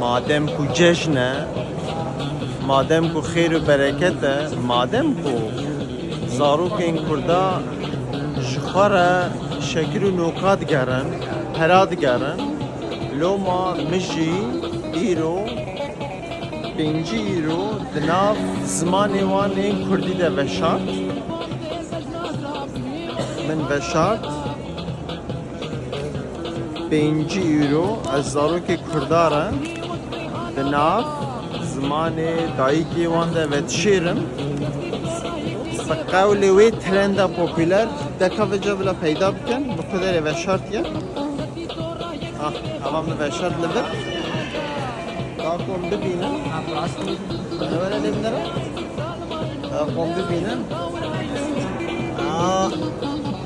madem ku cejne, madem ku xeyr û berekete, madem ku zarokên Kurda ji xwe re şekil û noka digerin, pera digerin, loma min jî îro 5 îro di nav zimanê wan ên Kurdî de veşart. Min veşart 5 îro ez zarokê Kurda re di nav zimanê dayîkê wan de vedişêrim. Bi qewlê wê trenda popüler deka veca bila peyda bikin, bi kuderê veşart ye. Hava min veşart li vir. Kom bibînin. Evvela lê min nere? Kom bibînin.